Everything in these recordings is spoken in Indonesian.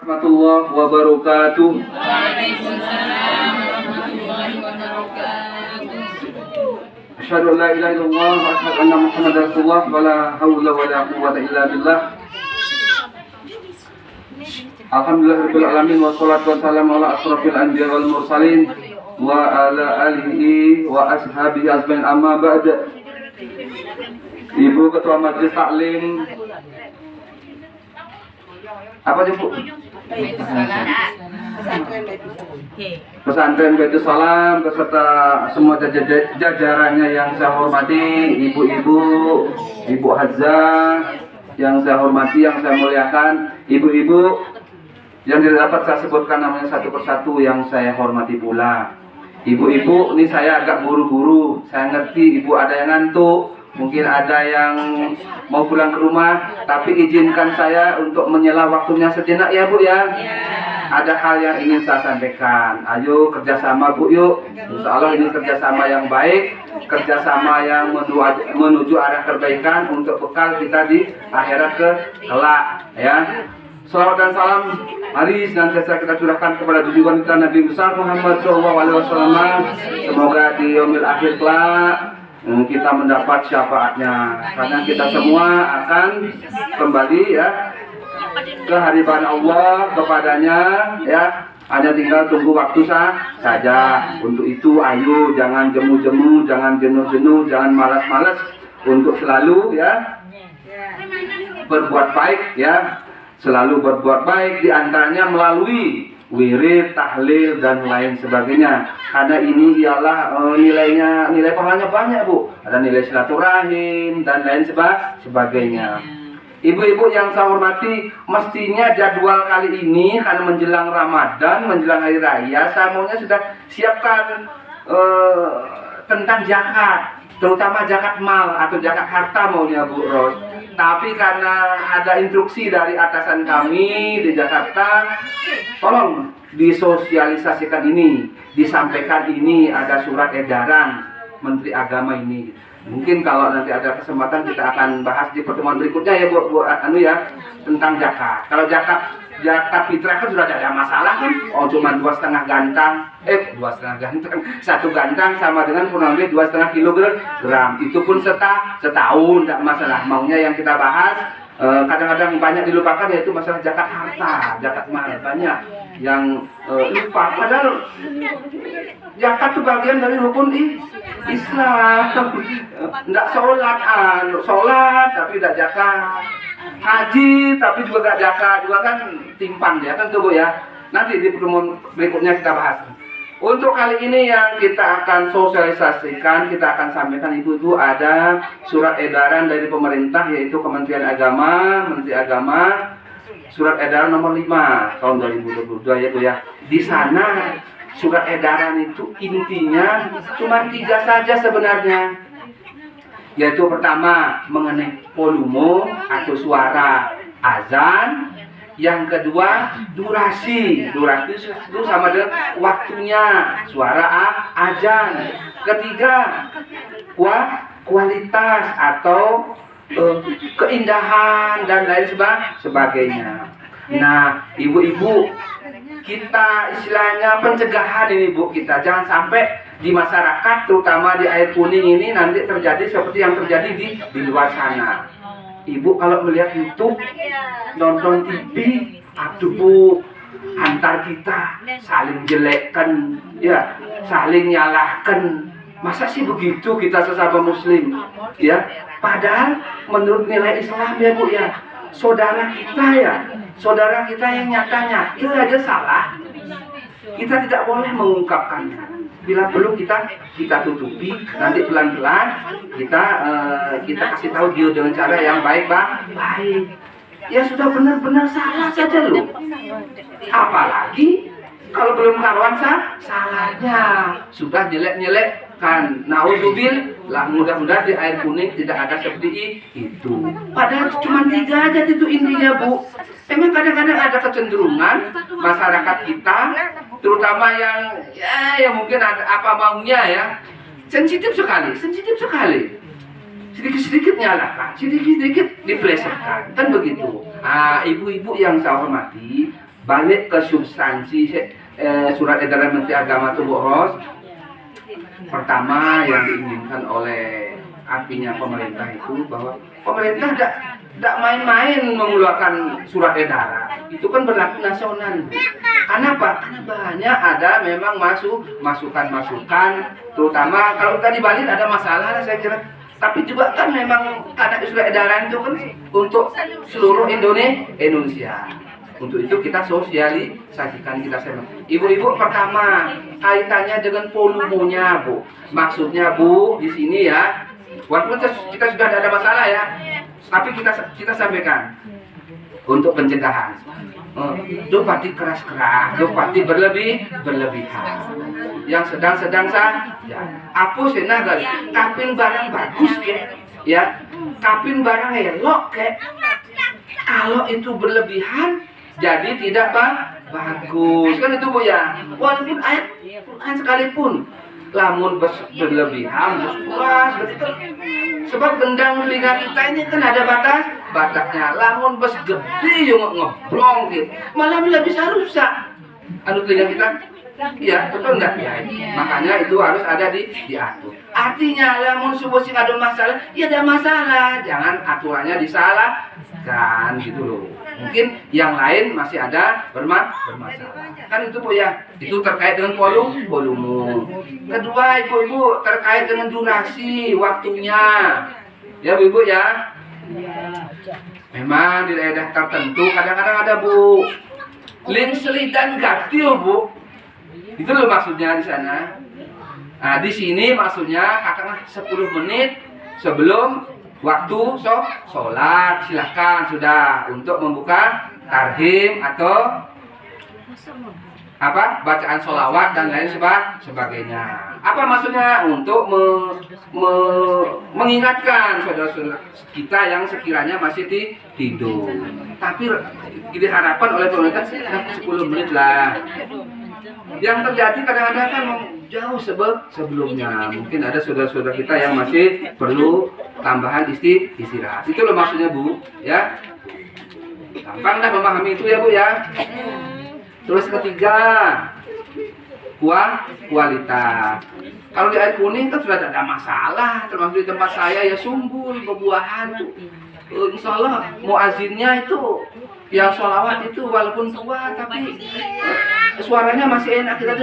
Warahmatullahi wabarakatuh. Waalaikumsalam warahmatullahi wabarakatuh. Asyhadu an la ilaha illallah wa asyhadu anna Muhammadar Rasulullah wa la haula wa la quwwata illa billah. Alhamdulillahirabbil alamin wassalatu wassalamu ala asrofil anbiya wal mursalin wa ala alihi wa ashabihi ajmain, amma ba'd. Ibu Ketua Majelis Taklim apa sih Bu? Pesantren Baitus Salam beserta semua jajarannya yang saya hormati, ibu-ibu, Ibu Hadzah yang saya hormati, yang saya muliakan, ibu-ibu yang tidak dapat saya sebutkan namanya satu persatu yang saya hormati pula. Ibu-ibu, ini saya agak buru-buru, saya ngerti ibu ada yang ngantuk, mungkin ada yang mau pulang ke rumah, tapi izinkan saya untuk menyela waktunya sejenak ya Bu ya. Ada hal yang ingin saya sampaikan. Ayo kerjasama Bu yuk. Insya Allah ini kerjasama yang baik, kerjasama yang menuju arah kebaikan untuk bekal kita di akhirat kelak ya. Salawat dan salam mari senantiasa kita curahkan kepada junjungan kita Nabi besar Muhammad SAW. Semoga di yaumil akhir kelak kita mendapat syafaatnya, karena kita semua akan kembali ya ke hadirat Allah kepadanya ya. Hanya tinggal tunggu waktu saja. Untuk itu ayo jangan jemu-jemu, jangan jenuh-jenuh, jangan malas-malas untuk selalu ya berbuat baik ya. Selalu berbuat baik, diantaranya melalui wirid, tahlil dan lain sebagainya. Karena ini ialah nilai pahalanya banyak Bu. Ada nilai silaturahim dan lain sebagainya. Ibu-ibu yang saya hormati, mestinya jadwal kali ini karena menjelang Ramadan, menjelang hari raya, saya maunya sudah siapkan tentang zakat, terutama zakat mal atau zakat harta maunya Bu Ros. Tapi karena ada instruksi dari atasan kami di Jakarta, tolong disosialisasikan ini, disampaikan ini, ada surat edaran Menteri Agama ini. Mungkin kalau nanti ada kesempatan kita akan bahas di pertemuan berikutnya ya Bu tentang zakat. Kalau zakat fitrah kan sudah ada masalah kan? Oh cuma 2,5 gantang, 2,5 gantang, 1 gantang sama dengan kurang lebih 2,5 kilogram. Itu pun setahun tidak masalah. Maunya yang kita bahas kadang-kadang banyak dilupakan, yaitu masalah zakat harta, zakat mal. Banyak yang lupa, padahal zakat itu bagian dari rukun Islam. Tidak sholat tapi tidak zakat, haji tapi juga tidak zakat, juga kan timpang ya kan tuh Bu ya. Nanti di pertemuan berikutnya kita bahas. Untuk kali ini yang kita akan sosialisasikan, kita akan sampaikan ibu-ibu, ada surat edaran dari pemerintah, yaitu Kementerian Agama, Menteri Agama, surat edaran nomor 5 tahun 2022 ya Bu ya. Di sana surat edaran itu intinya cuma 3 saja sebenarnya. Yaitu pertama mengenai volume atau suara azan. Yang kedua durasi itu sama dengan waktunya suara azan. Ketiga kualitas atau keindahan dan lain sebagainya. Nah ibu-ibu, kita istilahnya pencegahan ini Bu, kita jangan sampai di masyarakat terutama di air kuning ini nanti terjadi seperti yang terjadi di luar sana. Ibu kalau melihat YouTube, nonton TV, aduh Bu, antar kita saling jelekkan, ya, saling nyalahkan. Masa sih begitu kita sesama Muslim, ya? Padahal menurut nilai Islam ya Bu ya, saudara kita yang nyata-nyata aja salah, kita tidak boleh mengungkapkannya. Bila perlu kita tutupi, nanti pelan-pelan kita kasih tahu dia dengan cara yang baik. Ya sudah benar-benar salah saja loh. Apalagi kalau belum karuan salahnya sudah nyelek-nyelekkan. Nauzubillah, mudah-mudahan di air kuning tidak ada seperti itu. Padahal cuma 3 aja itu intinya Bu. Emang kadang-kadang ada kecenderungan masyarakat kita, terutama yang mungkin ada apa maunya ya, sensitif sekali, sedikit-sedikit nyalakan, sedikit-sedikit diplesetkan, kan begitu. Ibu-ibu yang saya hormati, balik ke substansi surat edaran Menteri Agama itu Bu Ros. Pertama yang diinginkan oleh artinya pemerintah itu bahwa pemerintah tidak main-main mengeluarkan surat edaran. Itu kan berlaku nasional. Kenapa? Karena banyak ada memang masukan-masukan, terutama kalau tadi Bali ada masalah saya kira. Tapi juga kan memang karena surat edaran itu kan untuk seluruh Indonesia. Untuk itu kita sosialisasikan, kita sama. Ibu-ibu pertama kaitannya dengan volumenya Bu. Maksudnya Bu di sini ya, walaupun kita sudah ada masalah ya, tapi kita sampaikan untuk pencegahan. Dopati keras-keras, dopati berlebihan. Yang sedang-sedang saja. Aku senang kali. Kapin barang bagus ke, ya. Kapin barang elok ke. Kalau itu berlebihan, jadi tidak bagus. Kan itu Bu ya. Walaupun ayat Quran sekalipun, lamun berlebihan, puas, betul. Sebab gendang telinga kita ini kan ada batasnya. Lamun bes gede yang ngeblong gitu, malah bisa rusak. Anu telinga kita, iya betul nggak ya? Makanya itu harus ada diatur. Artinya lamun subuh sih ada masalah, ya ada masalah. Jangan aturannya disalahkan gitu loh. Mungkin yang lain masih ada bermasalah. Kan itu Bu ya. Itu terkait dengan volume. Kedua ibu-ibu terkait dengan durasi waktunya. Ya Bu ya. Memang di daerah tertentu kadang-kadang ada Bu lingseli dan gatil Bu. Itu loh maksudnya di sana. Nah di sini maksudnya katakanlah 10 menit sebelum waktu sholat silahkan sudah untuk membuka tarhim atau apa bacaan sholawat dan lain sebagainya. Apa maksudnya? Untuk mengingatkan saudara-saudara kita yang sekiranya masih tidur. Tapi diharapkan oleh pemerintah 10 menit lah. Yang terjadi kadang-kadang kan jauh sebelumnya. Mungkin ada saudara-saudara kita yang masih perlu tambahan istirahat. Itu loh maksudnya Bu, ya. Gampang dah memahami itu ya Bu ya. Terus ketiga, kualitas. Kalau di air kuning kan sudah ada masalah, termasuk di tempat saya ya sumbul, berbuahan. Insya Allah muazinnya itu yang sholawat itu walaupun tua tapi suaranya masih enak kita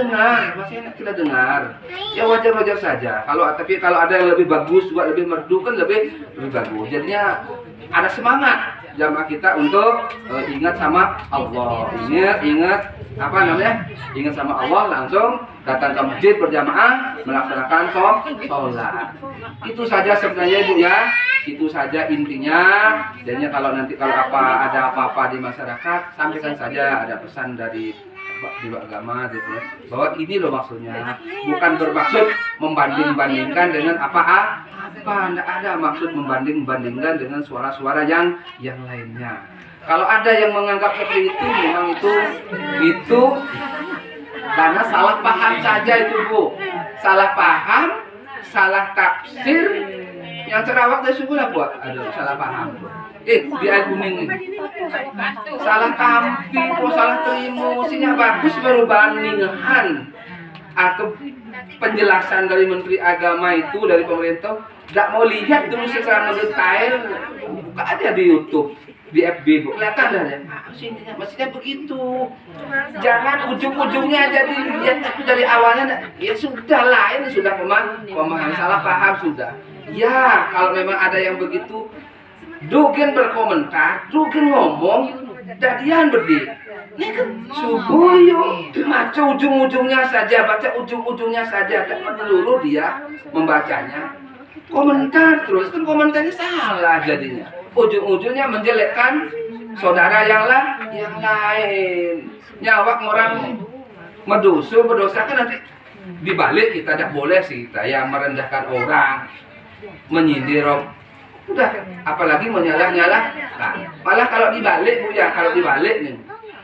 dengar, ya wajar saja. Tapi kalau ada yang lebih bagus juga lebih merdu kan lebih bagus. Jadinya ada semangat jamaah kita untuk ingat sama Allah, ingat apa namanya, ingat sama Allah, langsung datang ke masjid berjamaah melaksanakan sholat. Itu saja sebenarnya Ibu ya, itu saja intinya. Jadinya kalau ada apa-apa di masyarakat, sampaikan saja, ada pesan dari di agama gitu ya, bahwa ini loh maksudnya, bukan bermaksud membanding-bandingkan dengan tidak ada maksud membanding-bandingkan dengan suara-suara yang lainnya. Kalau ada yang menganggap seperti itu, memang itu karena salah paham saja itu Bu, salah paham, salah tafsir. Yang cerawak dari suku lah Bu, ada salah paham Bu. Di air kuning ini salah tampil, salah terima, sinya bagus baru bandingan atau penjelasan dari Menteri Agama itu, dari pemerintah, tidak mau lihat dulu secara mendetail. Buka aja di YouTube, di FB Bu, kelihatan dah ya. Maksudnya begitu. Jangan ujung-ujungnya aja dilihat, tapi dari awalnya ya sudah lah, ini sudah pemahaman salah paham sudah. Ya kalau memang ada yang begitu, dugen berkomentar, dugen ngomong, dadian berdiri. Ini kan subuh yuk, baca ujung-ujungnya saja, tak melulu dia membacanya. Komentar terus, kan komentarnya salah jadinya. Ujung-ujungnya menjelekkan saudara yang lain. Nyawak orang berdosa kan nanti dibalik kita tidak boleh sih kita yang merendahkan orang, menyindir. Udah, apalagi menyalah-nyalahkan. Malah kalau dibalik Bu ya, kalau dibalik nih,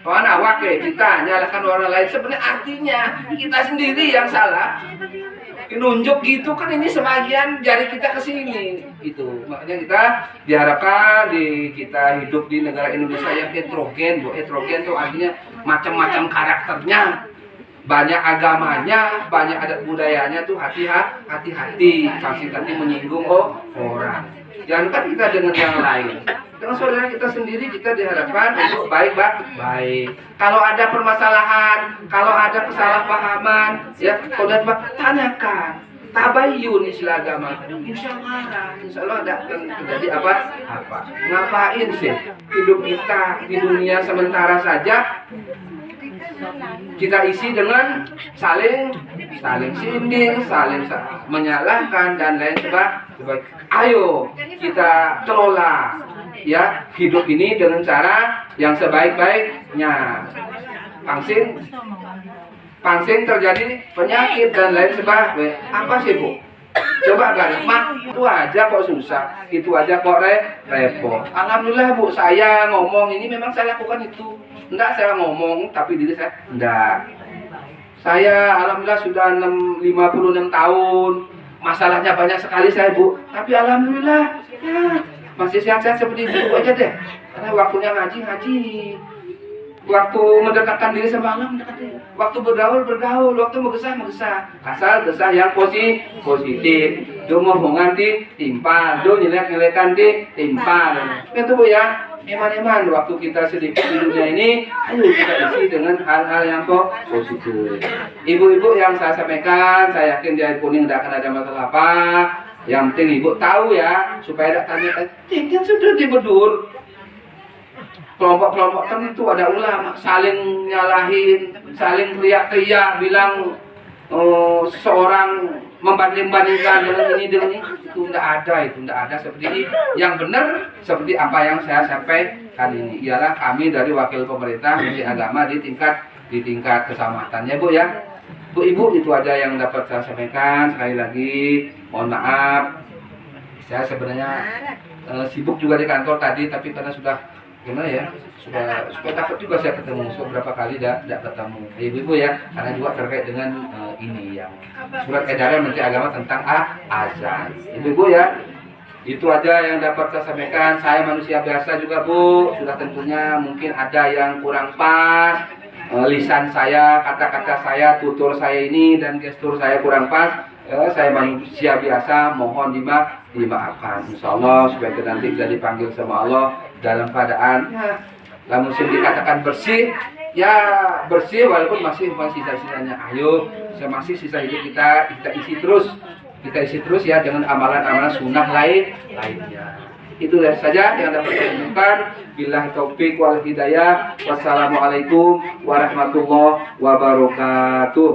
orang awak kita nyalahkan orang lain, sebenarnya artinya kita sendiri yang salah. nunjuk gitu kan, ini sebagian jari kita ke sini gitu. Makanya kita diharapkan kita hidup di negara Indonesia yang heterogen. Heterogen itu artinya macam-macam karakternya, banyak agamanya, banyak adat budayanya tuh hati-hati. Kasih nanti menyinggung orang. Jangan kan kita dengan yang lain. Dengan saudara kita sendiri kita diharapkan untuk baik. Kalau ada permasalahan, kalau ada kesalahpahaman, ya saudara tanyakan. Tabayun istilah agama. Insya Allah ada terjadi apa? Ngapain sih hidup kita di dunia sementara saja? Kita isi dengan saling sindir, saling menyalahkan dan lain sebagainya. Ayo kita kelola ya hidup ini dengan cara yang sebaik-baiknya. Pangsing terjadi penyakit dan lain sebagainya. Apa sih Bu? Coba kan, itu aja kok susah, itu aja kok repot. Alhamdulillah Bu, saya ngomong ini memang saya lakukan itu. Enggak saya ngomong, tapi diri saya enggak. Saya alhamdulillah sudah 56 tahun. Masalahnya banyak sekali saya Bu, tapi alhamdulillah ya masih sehat-sehat seperti itu aja deh. Karena waktunya ngaji, waktu mendekatkan diri sama Allah mendekatkan, waktu bergaul, waktu mengesah. Asal gesah yang positif. Do ngomongan timpal, do nyelek-nyelekan timpal. Itu Bu ya. Eman waktu kita sedikit di dunia ini, ayo kita isi dengan hal-hal yang positif. Ibu-ibu yang saya sampaikan, saya yakin di air kuning tidak akan ada masalah apa. Yang penting ibu tahu ya, supaya tidak tanya, kan sudah dibedur. Kelompok-kelompok tertentu ada ulama saling nyalahin, saling teriak-teriak, bilang seseorang membanding-bandingkan dengan ini, itu tidak ada seperti ini. Yang benar seperti apa yang saya sampaikan ini ialah kami dari wakil pemerintah Menteri Agama di tingkat kecamatannya Bu ya. Bu Ibu, itu aja yang dapat saya sampaikan. Sekali lagi mohon maaf, saya sebenarnya sibuk juga di kantor tadi, tapi karena sudah gimana ya, sudah dapat juga saya ketemu beberapa kali tidak ketemu ibu-ibu ya, karena juga terkait dengan ini yang surat edaran Menteri Agama tentang azan. Ibu-ibu ya, itu aja yang dapat saya sampaikan. Saya manusia biasa juga Bu, sudah tentunya mungkin ada yang kurang pas, lisan saya, kata-kata saya, tutur saya ini dan gestur saya kurang pas. Saya manusia biasa, mohon dimaafkan. Insya Allah supaya kita nanti bisa dipanggil sama Allah dalam keadaan lamun dikatakan bersih, ya bersih walaupun masih sisa-sisanya. Ayo, masih sisa hidup kita isi terus ya dengan amalan-amalan sunnah lainnya. Itu saja yang dapat saya sampaikan. Billahi taufik wal hidayah. Wassalamualaikum warahmatullahi wabarakatuh.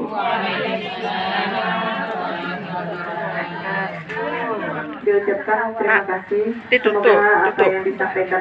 Diucapkan terima kasih. Semoga apa yang disampaikan